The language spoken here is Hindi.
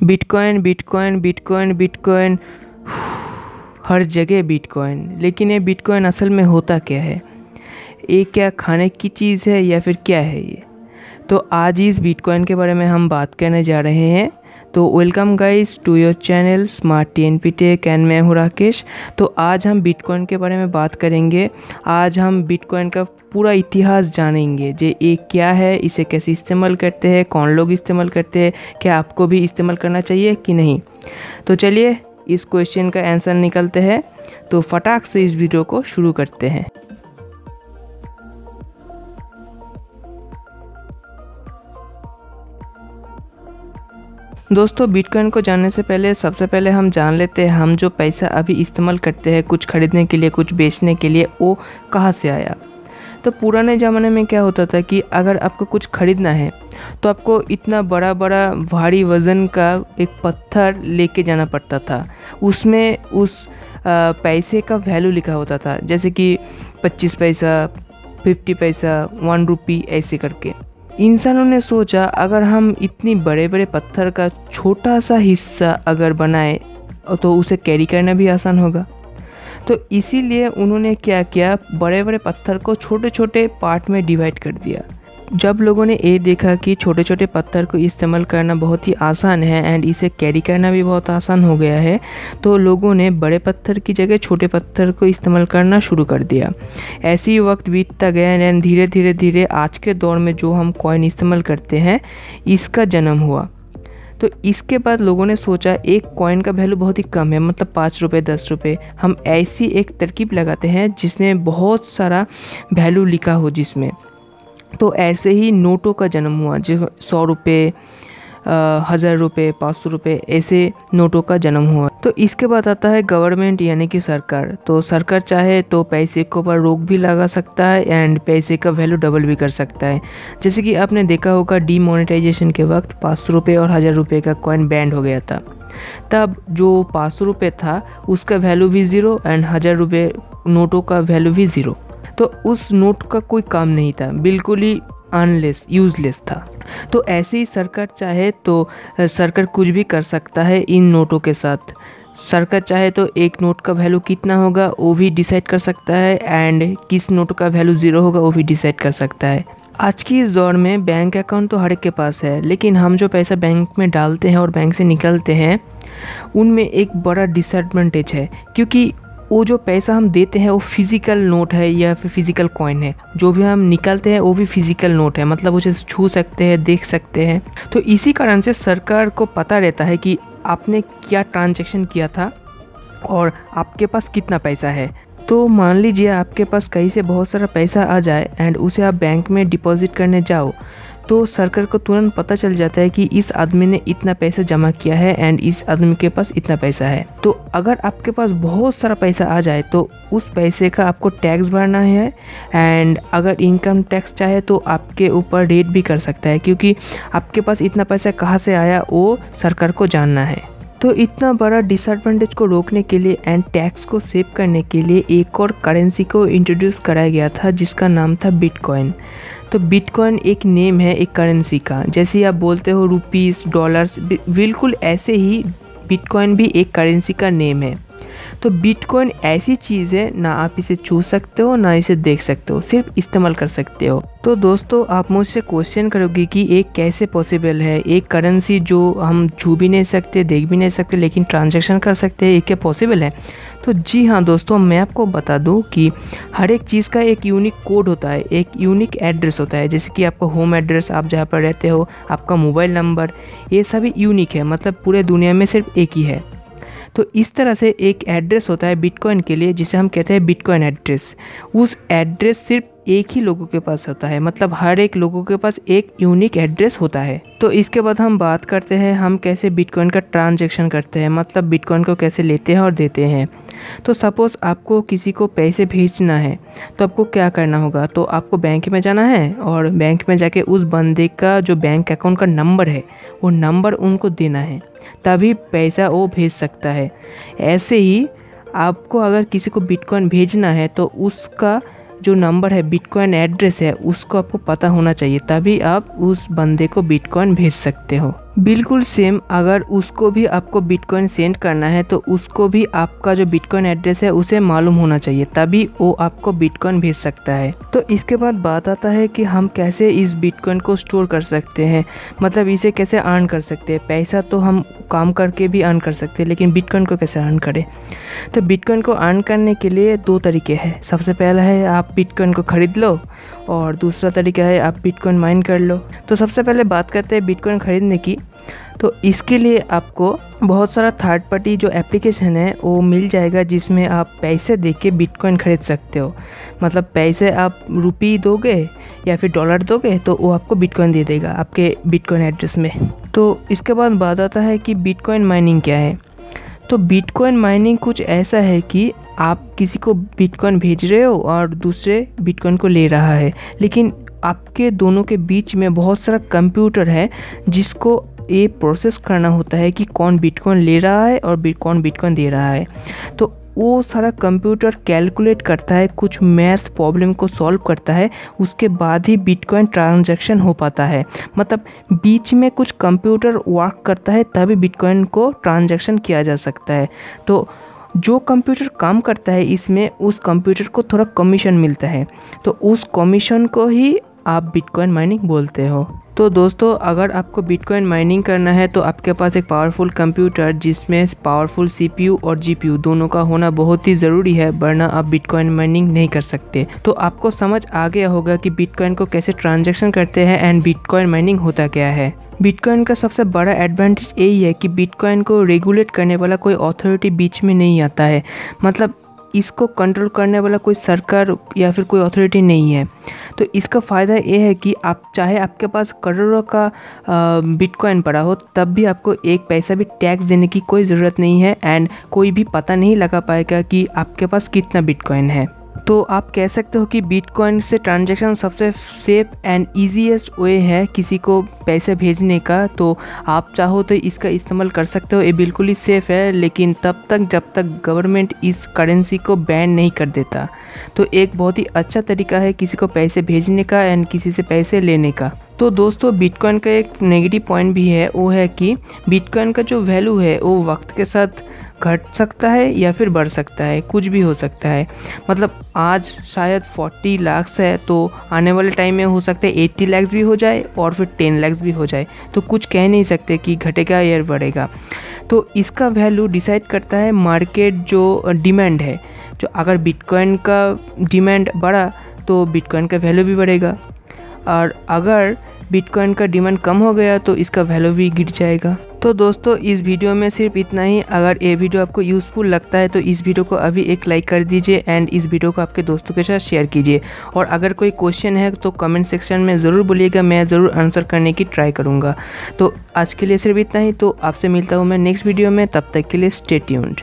बिटकॉइन बिटकॉइन बिटकॉइन बिटकॉइन, हर जगह बिटकॉइन। लेकिन ये बिटकॉइन असल में होता क्या है? ये क्या खाने की चीज़ है या फिर क्या है ये? तो आज इस बिटकॉइन के बारे में हम बात करने जा रहे हैं। तो welcome guys to your channel smart TNP tech and मैं हूँ राकेश। तो आज हम बिटकॉइन के बारे में बात करेंगे। आज हम बिटकॉइन का पूरा इतिहास जानेंगे, जे ये क्या है, इसे कैसे इस्तेमाल करते हैं, कौन लोग इस्तेमाल करते हैं, क्या आपको भी इस्तेमाल करना चाहिए कि नहीं। तो चलिए इस क्वेश्चन का आंसर निकलते हैं। तो फटाक से इस वीडियो को शुरू करते हैं। दोस्तों, बिटकॉइन को जानने से पहले सबसे पहले हम जान लेते हैं हम जो पैसा अभी इस्तेमाल करते हैं कुछ खरीदने के लिए, कुछ बेचने के लिए, वो कहाँ से आया। तो पुराने ज़माने में क्या होता था कि अगर आपको कुछ खरीदना है तो आपको इतना बड़ा बड़ा भारी वज़न का एक पत्थर लेके जाना पड़ता था। उसमें उस पैसे का वैल्यू लिखा होता था, जैसे कि 25 पैसा, 50 पैसा, 1 रुपी, ऐसे करके। इंसानों ने सोचा अगर हम इतनी बड़े बड़े पत्थर का छोटा सा हिस्सा अगर बनाए तो उसे कैरी करना भी आसान होगा। तो इसीलिए उन्होंने क्या किया, बड़े बड़े पत्थर को छोटे छोटे पार्ट में डिवाइड कर दिया। जब लोगों ने ये देखा कि छोटे छोटे पत्थर को इस्तेमाल करना बहुत ही आसान है एंड इसे कैरी करना भी बहुत आसान हो गया है, तो लोगों ने बड़े पत्थर की जगह छोटे पत्थर को इस्तेमाल करना शुरू कर दिया। ऐसे ही वक्त बीतता गया एंड धीरे धीरे आज के दौर में जो हम कॉइन इस्तेमाल करते हैं इसका जन्म हुआ। तो इसके बाद लोगों ने सोचा एक कॉइन का वैल्यू बहुत ही कम है, मतलब 5 रुपये, 10 रुपये। हम ऐसी एक तरकीब लगाते हैं जिसमें बहुत सारा वैल्यू लिखा हो जिसमें। तो ऐसे ही नोटों का जन्म हुआ, जो 100 रुपये, 1000 रुपये, 500 रुपये, ऐसे नोटों का जन्म हुआ। तो इसके बाद आता है गवर्नमेंट यानी कि सरकार। तो सरकार चाहे तो पैसे के ऊपर रोक भी लगा सकता है एंड पैसे का वैल्यू डबल भी कर सकता है। जैसे कि आपने देखा होगा डीमोनेटाइजेशन के वक्त 500 रुपये और 1000 रुपये का कॉइन बैंड हो गया था। तब जो 500 रुपये था उसका वैल्यू भी 0 एंड 1000 रुपये नोटों का वैल्यू भी 0। तो उस नोट का कोई काम नहीं था, बिल्कुल ही यूजलेस था। तो ऐसे ही सरकार चाहे तो सरकार कुछ भी कर सकता है इन नोटों के साथ। सरकार चाहे तो एक नोट का वैल्यू कितना होगा वो भी डिसाइड कर सकता है एंड किस नोट का वैल्यू 0 होगा वो भी डिसाइड कर सकता है। आज की इस दौर में बैंक अकाउंट तो हर एक के पास है, लेकिन हम जो पैसा बैंक में डालते हैं और बैंक से निकलते हैं उनमें एक बड़ा डिसएडवांटेज है, क्योंकि वो जो पैसा हम देते हैं वो फिज़िकल नोट है या फिर फिज़िकल कॉइन है। जो भी हम निकालते हैं वो भी फिज़िकल नोट है, मतलब उसे छू सकते हैं, देख सकते हैं। तो इसी कारण से सरकार को पता रहता है कि आपने क्या ट्रांजैक्शन किया था और आपके पास कितना पैसा है। तो मान लीजिए आपके पास कहीं से बहुत सारा पैसा आ जाए एंड उसे आप बैंक में डिपॉजिट करने जाओ, तो सरकार को तुरंत पता चल जाता है कि इस आदमी ने इतना पैसा जमा किया है एंड इस आदमी के पास इतना पैसा है। तो अगर आपके पास बहुत सारा पैसा आ जाए तो उस पैसे का आपको टैक्स भरना है एंड अगर इनकम टैक्स चाहे तो आपके ऊपर रेड भी कर सकता है, क्योंकि आपके पास इतना पैसा कहाँ से आया वो सरकार को जानना है। तो इतना बड़ा डिसएडवांटेज को रोकने के लिए एंड टैक्स को सेव करने के लिए एक और करेंसी को इंट्रोड्यूस कराया गया था जिसका नाम था बिटकॉइन। तो बिटकॉइन एक नेम है एक करेंसी का, जैसे आप बोलते हो रुपीस, डॉलर्स, बिल्कुल ऐसे ही बिटकॉइन भी एक करेंसी का नेम है। तो बिटकॉइन ऐसी चीज़ है, ना आप इसे छू सकते हो ना इसे देख सकते हो, सिर्फ इस्तेमाल कर सकते हो। तो दोस्तों, आप मुझसे क्वेश्चन करोगे कि एक कैसे पॉसिबल है, एक करेंसी जो हम छू भी नहीं सकते, देख भी नहीं सकते, लेकिन ट्रांजैक्शन कर सकते हैं, ये क्या पॉसिबल है? तो जी हाँ दोस्तों, मैं आपको बता दूं कि हर एक चीज़ का एक यूनिक कोड होता है, एक यूनिक एड्रेस होता है। जैसे कि आपका होम एड्रेस, आप जहाँ पर रहते हो, आपका मोबाइल नंबर, ये सभी यूनिक है, मतलब पूरे दुनिया में सिर्फ एक ही है। तो इस तरह से एक एड्रेस होता है बिटकॉइन के लिए जिसे हम कहते हैं बिटकॉइन एड्रेस। उस एड्रेस सिर्फ एक ही लोगों के पास होता है, मतलब हर एक लोगों के पास एक यूनिक एड्रेस होता है। तो इसके बाद हम बात करते हैं हम कैसे बिटकॉइन का ट्रांजैक्शन करते हैं, मतलब बिटकॉइन को कैसे लेते हैं और देते हैं। तो सपोज़ आपको किसी को पैसे भेजना है तो आपको क्या करना होगा, तो आपको बैंक में जाना है और बैंक में जाके उस बंदे का जो बैंक अकाउंट का नंबर है वो नंबर उनको देना है, तभी पैसा वो भेज सकता है। ऐसे ही आपको अगर किसी को बिटकॉइन भेजना है तो उसका जो नंबर है, बिटकॉइन एड्रेस है, उसको आपको पता होना चाहिए, तभी आप उस बंदे को बिटकॉइन भेज सकते हो। बिल्कुल सेम, अगर उसको भी आपको बिटकॉइन सेंड करना है तो उसको भी आपका जो बिटकॉइन एड्रेस है उसे मालूम होना चाहिए, तभी वो आपको बिटकॉइन भेज सकता है। तो इसके बाद बात आता है कि हम कैसे इस बिटकॉइन को स्टोर कर सकते हैं, मतलब इसे कैसे अर्न कर सकते हैं। पैसा तो हम काम करके भी अर्न कर सकते हैं, लेकिन बिटकॉइन को कैसे अर्न करें। तो बिटकॉइन को अर्न करने के लिए दो तरीके हैं। सबसे पहला है आप बिटकॉइन को ख़रीद लो, और दूसरा तरीका है आप बिटकॉइन माइन कर लो। तो सबसे पहले बात करते हैं बिटकॉइन ख़रीदने की। तो इसके लिए आपको बहुत सारा थर्ड पार्टी जो एप्लीकेशन है वो मिल जाएगा, जिसमें आप पैसे दे के बिटकॉइन ख़रीद सकते हो। मतलब पैसे आप रुपी दोगे या फिर डॉलर दोगे तो वो आपको बिटकॉइन दे देगा आपके बिटकॉइन एड्रेस में। तो इसके बाद बात आता है कि बिटकॉइन माइनिंग क्या है। तो बिटकॉइन माइनिंग कुछ ऐसा है कि आप किसी को बिटकॉइन भेज रहे हो और दूसरे बिटकॉइन को ले रहा है, लेकिन आपके दोनों के बीच में बहुत सारा कंप्यूटर है जिसको ये प्रोसेस करना होता है कि कौन बिटकॉइन ले रहा है और कौन बिटकॉइन दे रहा है। तो वो सारा कंप्यूटर कैलकुलेट करता है, कुछ मैथ प्रॉब्लम को सॉल्व करता है, उसके बाद ही बिटकॉइन ट्रांजैक्शन हो पाता है। मतलब बीच में कुछ कंप्यूटर वर्क करता है तभी बिटकॉइन को ट्रांजैक्शन किया जा सकता है। तो जो कंप्यूटर काम करता है इसमें, उस कंप्यूटर को थोड़ा कमीशन मिलता है, तो उस कमीशन को ही आप बिटकॉइन माइनिंग बोलते हो। तो दोस्तों, अगर आपको बिटकॉइन माइनिंग करना है तो आपके पास एक पावरफुल कंप्यूटर जिसमें पावरफुल सीपीयू और जीपीयू दोनों का होना बहुत ही ज़रूरी है, वरना आप बिटकॉइन माइनिंग नहीं कर सकते। तो आपको समझ आ गया होगा कि बिटकॉइन को कैसे ट्रांजैक्शन करते हैं एंड बिटकॉइन माइनिंग होता क्या है। बिटकॉइन का सबसे बड़ा एडवांटेज यही है कि बिटकॉइन को रेगुलेट करने वाला कोई अथॉरिटी बीच में नहीं आता है। मतलब इसको कंट्रोल करने वाला कोई सरकार या फिर कोई अथॉरिटी नहीं है। तो इसका फ़ायदा ये है कि आप चाहे आपके पास करोड़ों का बिटकॉइन पड़ा हो, तब भी आपको एक पैसा भी टैक्स देने की कोई ज़रूरत नहीं है एंड कोई भी पता नहीं लगा पाएगा कि आपके पास कितना बिटकॉइन है। तो आप कह सकते हो कि बिटकॉइन से ट्रांजैक्शन सबसे सेफ एंड ईजीएस्ट वे है किसी को पैसे भेजने का। तो आप चाहो तो इसका इस्तेमाल कर सकते हो, ये बिल्कुल ही सेफ़ है, लेकिन तब तक जब तक गवर्नमेंट इस करेंसी को बैन नहीं कर देता। तो एक बहुत ही अच्छा तरीका है किसी को पैसे भेजने का एंड किसी से पैसे लेने का। तो दोस्तों, बिटकॉइन का एक नेगेटिव पॉइंट भी है, वो है कि बिटकॉइन का जो वैल्यू है वो वक्त के साथ घट सकता है या फिर बढ़ सकता है, कुछ भी हो सकता है। मतलब आज शायद 40 लाख है, तो आने वाले टाइम में हो सकता है 80 लाख भी हो जाए और फिर 10 लाख भी हो जाए। तो कुछ कह नहीं सकते कि घटेगा या बढ़ेगा। तो इसका वैल्यू डिसाइड करता है मार्केट जो डिमांड है। जो अगर बिटकॉइन का डिमांड बढ़ा तो बिटकॉइन का वैल्यू भी बढ़ेगा, और अगर बिटकॉइन का डिमांड कम हो गया तो इसका वैल्यू भी गिर जाएगा। तो दोस्तों, इस वीडियो में सिर्फ इतना ही। अगर ये वीडियो आपको यूज़फुल लगता है तो इस वीडियो को अभी एक लाइक कर दीजिए एंड इस वीडियो को आपके दोस्तों के साथ शेयर कीजिए। और अगर कोई क्वेश्चन है तो कमेंट सेक्शन में ज़रूर बोलिएगा, मैं ज़रूर आंसर करने की ट्राई करूँगा। तो आज के लिए सिर्फ इतना ही। तो आपसे मिलता हूँ मैं नेक्स्ट वीडियो में, तब तक के लिए स्टे ट्यून्ड।